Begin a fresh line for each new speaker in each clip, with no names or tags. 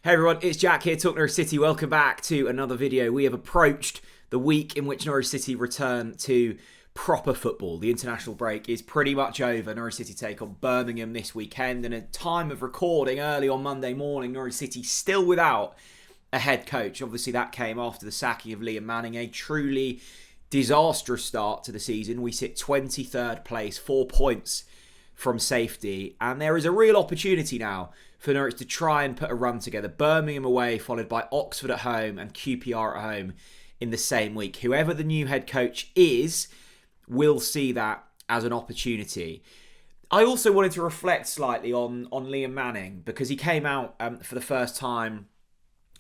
Hey everyone, it's Jack here, TalkNorwichCity. Welcome back to another video. We have approached the week in which Norwich City return to proper football. The international break is pretty much over. Norwich City take on Birmingham this weekend, and at time of recording early on Monday morning, Norwich City still without a head coach. Obviously that came after the sacking of Liam Manning, a truly disastrous start to the season. We sit 23rd place, 4 points from safety, and there is a real opportunity now for Norwich to try and put a run together. Birmingham away, followed by Oxford at home and QPR at home in the same week. Whoever the new head coach is will see that as an opportunity. I also wanted to reflect slightly on Liam Manning, because he came out for the first time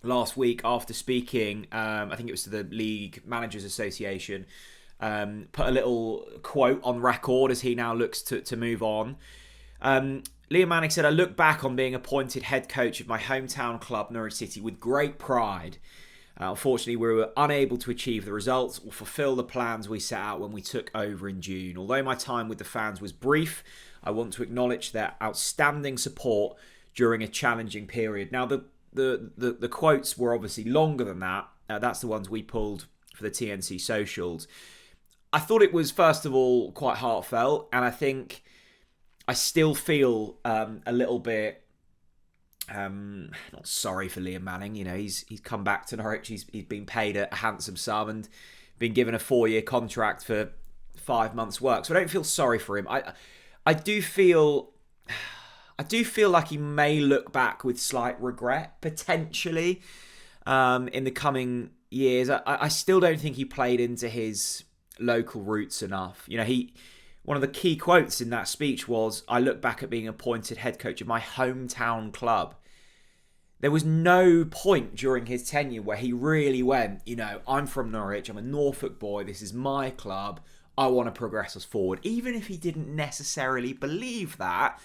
last week after speaking, I think it was to the League Managers Association, put a little quote on record as he now looks to move on. Liam Manning said, "I look back on being appointed head coach of my hometown club, Norwich City, with great pride. Unfortunately, we were unable to achieve the results or fulfil the plans we set out when we took over in June. Although my time with the fans was brief, I want to acknowledge their outstanding support during a challenging period." Now, the quotes were obviously longer than that. That's the ones we pulled for the TNC socials. I thought it was, first of all, quite heartfelt, and I think I still feel a little bit not sorry for Liam Manning. You know, he's come back to Norwich. He's been paid a handsome sum and been given a 4-year contract for 5 months' work. So I don't feel sorry for him. I do feel like he may look back with slight regret potentially in the coming years. I still don't think he played into his local roots enough. You know, one of the key quotes in that speech was, "I look back at being appointed head coach of my hometown club." There was no point during his tenure where he really went, you know, "I'm from Norwich, I'm a Norfolk boy, this is my club, I want to progress us forward." Even if he didn't necessarily believe that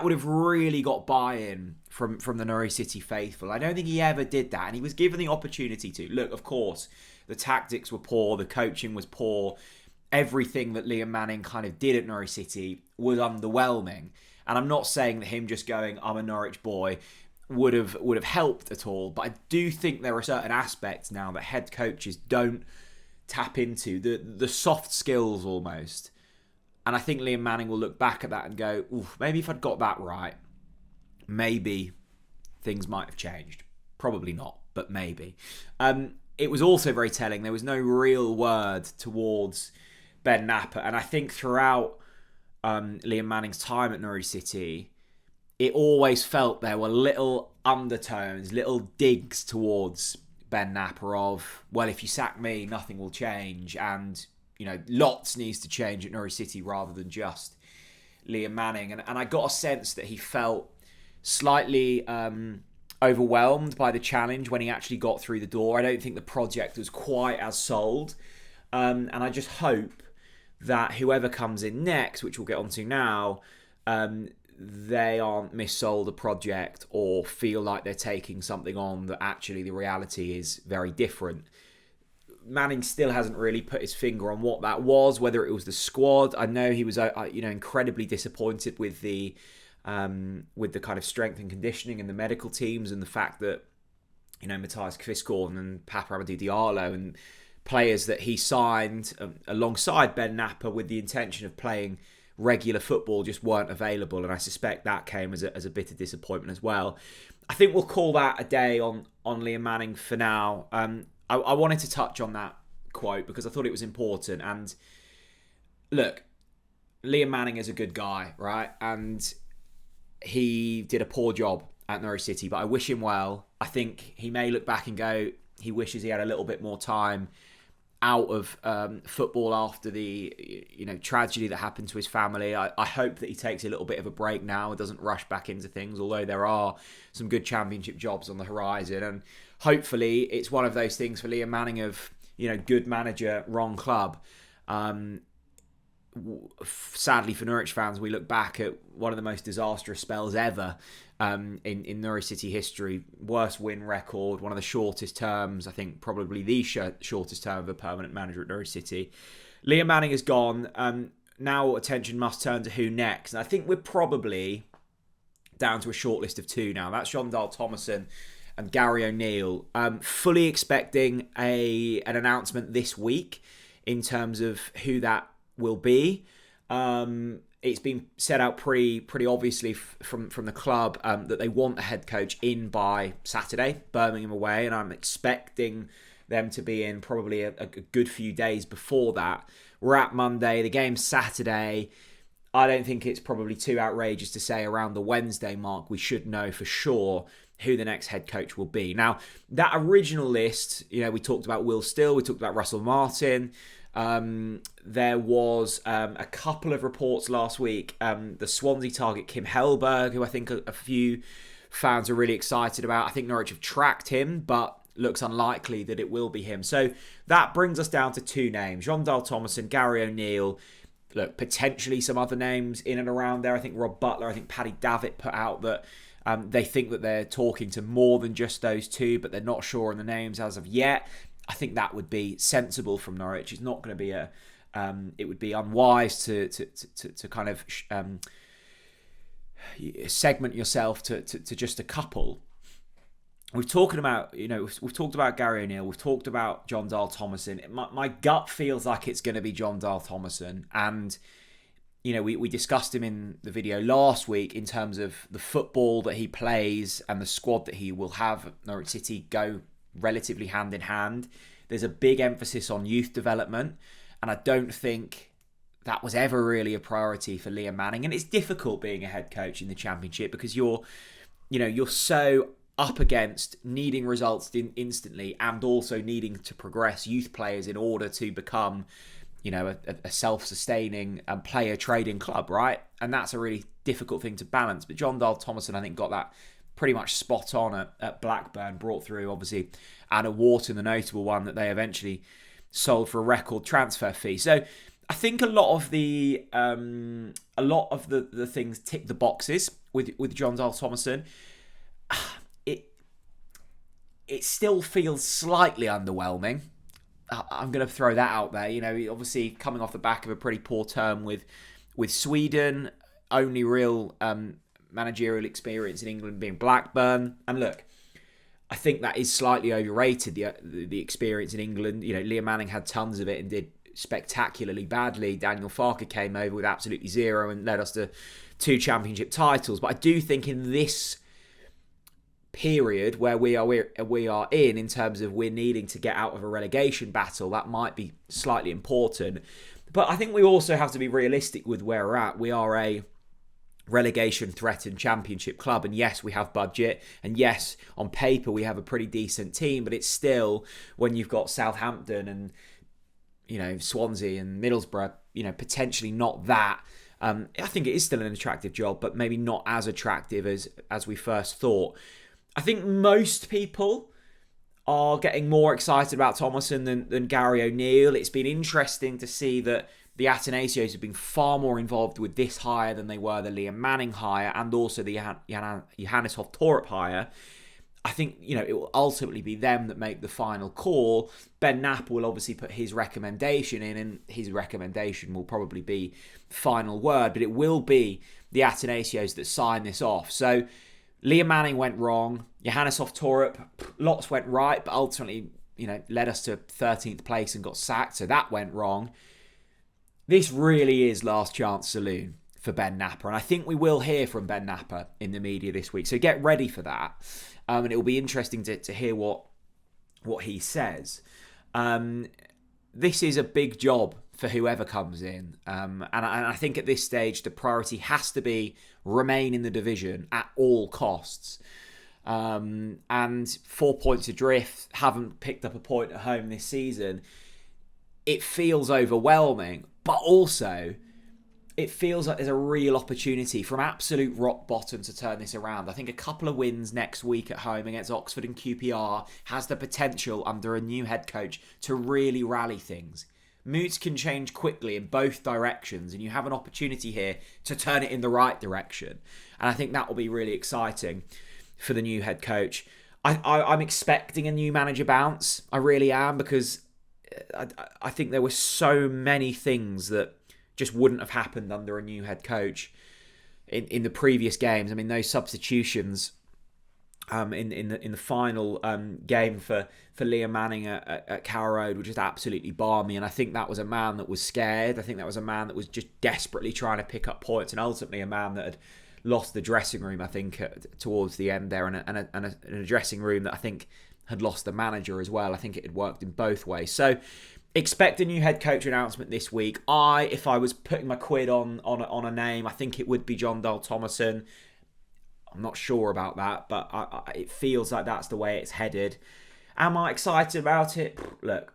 would have really got buy-in from the Norwich City faithful. I don't think he ever did that, and he was given the opportunity to. Look, of course, the tactics were poor, the coaching was poor, everything that Liam Manning kind of did at Norwich City was underwhelming. And I'm not saying that him just going, "I'm a Norwich boy," would have helped at all. But I do think there are certain aspects now that head coaches don't tap into, the soft skills almost. And I think Liam Manning will look back at that and go, "Oof, maybe if I'd got that right, maybe things might have changed." Probably not, but maybe. It was also very telling. There was no real word towards Ben Napper, and I think throughout Liam Manning's time at Norwich City, it always felt there were little undertones, little digs towards Ben Napper of, well, if you sack me, nothing will change, and you know, lots needs to change at Norwich City rather than just Liam Manning. And I got a sense that he felt slightly overwhelmed by the challenge when he actually got through the door. I don't think the project was quite as sold, and I just hope that whoever comes in next, which we'll get onto now, they aren't missold a project or feel like they're taking something on that actually the reality is very different. Manning still hasn't really put his finger on what that was, whether it was the squad. I know he was incredibly disappointed with the kind of strength and conditioning and the medical teams, and the fact that, you know, Matthias Kvistgaard and Papa Amadou Diallo and players that he signed alongside Ben Napper with the intention of playing regular football just weren't available, and I suspect that came as a bit of disappointment as well. I think we'll call that a day on Liam Manning for now. I wanted to touch on that quote because I thought it was important. And look, Liam Manning is a good guy, right? And he did a poor job at Norwich City, but I wish him well. I think he may look back and go, he wishes he had a little bit more time out of football after the tragedy that happened to his family. I hope that he takes a little bit of a break now and doesn't rush back into things, although there are some good championship jobs on the horizon. And hopefully it's one of those things for Liam Manning of, you know, good manager, wrong club. Sadly for Norwich fans, we look back at one of the most disastrous spells ever in Norwich City history. Worst win record, one of the shortest terms, I think probably the shortest term of a permanent manager at Norwich City. Liam Manning is gone. Now attention must turn to who next. And I think we're probably down to a short list of two now. That's Jon Dahl Tomasson and Gary O'Neill. Fully expecting an announcement this week in terms of who that will be. It's been set out pretty obviously from the club that they want a head coach in by Saturday, Birmingham away, and I'm expecting them to be in probably a good few days before that. We're at Monday, the game's Saturday. I don't think it's probably too outrageous to say around the Wednesday mark we should know for sure who the next head coach will be. Now, that original list, we talked about Will Still, we talked about Russell Martin. There was a couple of reports last week. The Swansea target, Kim Hellberg, who I think a few fans are really excited about. I think Norwich have tracked him, but looks unlikely that it will be him. So that brings us down to two names, Jon Dahl Tomasson, Gary O'Neill. Look, potentially some other names in and around there. I think Rob Butler, I think Paddy Davitt put out that they think that they're talking to more than just those two, but they're not sure on the names as of yet. I think that would be sensible from Norwich. It's not going to be it would be unwise to kind of segment yourself to just a couple. We've talked about, we've talked about Gary O'Neill. We've talked about Jon Dahl Tomasson. My gut feels like it's going to be Jon Dahl Tomasson. And, we discussed him in the video last week in terms of the football that he plays and the squad that he will have at Norwich City go relatively hand in hand. There's a big emphasis on youth development. And I don't think that was ever really a priority for Liam Manning. And it's difficult being a head coach in the Championship because you're so up against needing results instantly and also needing to progress youth players in order to become, a self-sustaining player trading club, right? And that's a really difficult thing to balance. But Jon Dahl Tomasson, I think, got that pretty much spot on at Blackburn, brought through, obviously, Anna Wharton, the notable one that they eventually sold for a record transfer fee. So I think a lot of the things tick the boxes with Jon Dahl Tomasson. It still feels slightly underwhelming. I'm going to throw that out there. Obviously coming off the back of a pretty poor term with Sweden, only real managerial experience in England being Blackburn. And look, I think that is slightly overrated, the experience in England. Liam Manning had tons of it and did spectacularly badly. Daniel Farke came over with absolutely zero and led us to 2 championship titles. But I do think in this period where we are in terms of we're needing to get out of a relegation battle, that might be slightly important. But I think we also have to be realistic with where we're at. We are a relegation threatened Championship club, and yes, we have budget, and yes, on paper we have a pretty decent team, but it's still, when you've got Southampton and Swansea and Middlesbrough, potentially not that. I think it is still an attractive job, but maybe not as attractive as we first thought. I think most people are getting more excited about Tomasson than Gary O'Neill. It's been interesting to see that the Atanasios have been far more involved with this hire than they were the Liam Manning hire and also the Johannes Hoff-Torup hire. I think, it will ultimately be them that make the final call. Ben Knapp will obviously put his recommendation in, and his recommendation will probably be final word, but it will be the Atanasios that sign this off. So Liam Manning went wrong. Johannes Hoff-Torup, lots went right, but ultimately, led us to 13th place and got sacked, so that went wrong. This really is last chance saloon for Ben Napper, and I think we will hear from Ben Napper in the media this week, so get ready for that. And it will be interesting to hear what he says. This is a big job for whoever comes in. And I think at this stage, the priority has to be remain in the division at all costs. And 4 points adrift, haven't picked up a point at home this season. It feels overwhelming, but also it feels like there's a real opportunity from absolute rock bottom to turn this around. I think a couple of wins next week at home against Oxford and QPR has the potential under a new head coach to really rally things. Moods can change quickly in both directions, and you have an opportunity here to turn it in the right direction. And I think that will be really exciting for the new head coach. I'm expecting a new manager bounce. I really am, because I think there were so many things that just wouldn't have happened under a new head coach in the previous games. I mean, those substitutions in the final game for Liam Manning at Carrow Road, which is absolutely balmy. And I think that was a man that was scared. I think that was a man that was just desperately trying to pick up points, and ultimately a man that had lost the dressing room, I think, towards the end there, and a dressing room that I think had lost the manager as well. I think it had worked in both ways. So expect a new head coach announcement this week. If I was putting my quid on a name, I think it would be John Dahl Tomasson. I'm not sure about that, but it feels like that's the way it's headed. Am I excited about it? Look,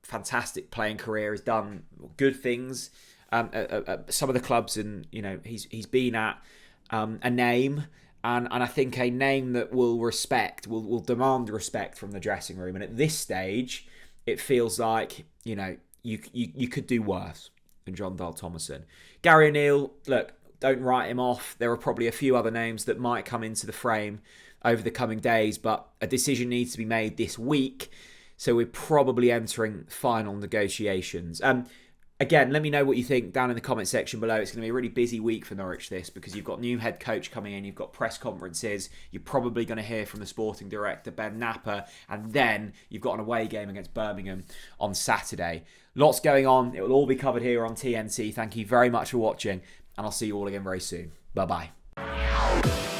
fantastic playing career. He's done good things at some of the clubs, and he's been at a name, and I think a name that will demand respect from the dressing room. And at this stage, it feels like you could do worse than John Dahl Tomasson. Gary O'Neill, look, don't write him off. There are probably a few other names that might come into the frame over the coming days, but a decision needs to be made this week. So we're probably entering final negotiations. Again, let me know what you think down in the comment section below. It's going to be a really busy week for Norwich, because you've got new head coach coming in, you've got press conferences, you're probably going to hear from the sporting director, Ben Napper, and then you've got an away game against Birmingham on Saturday. Lots going on. It will all be covered here on TNT. Thank you very much for watching, and I'll see you all again very soon. Bye-bye.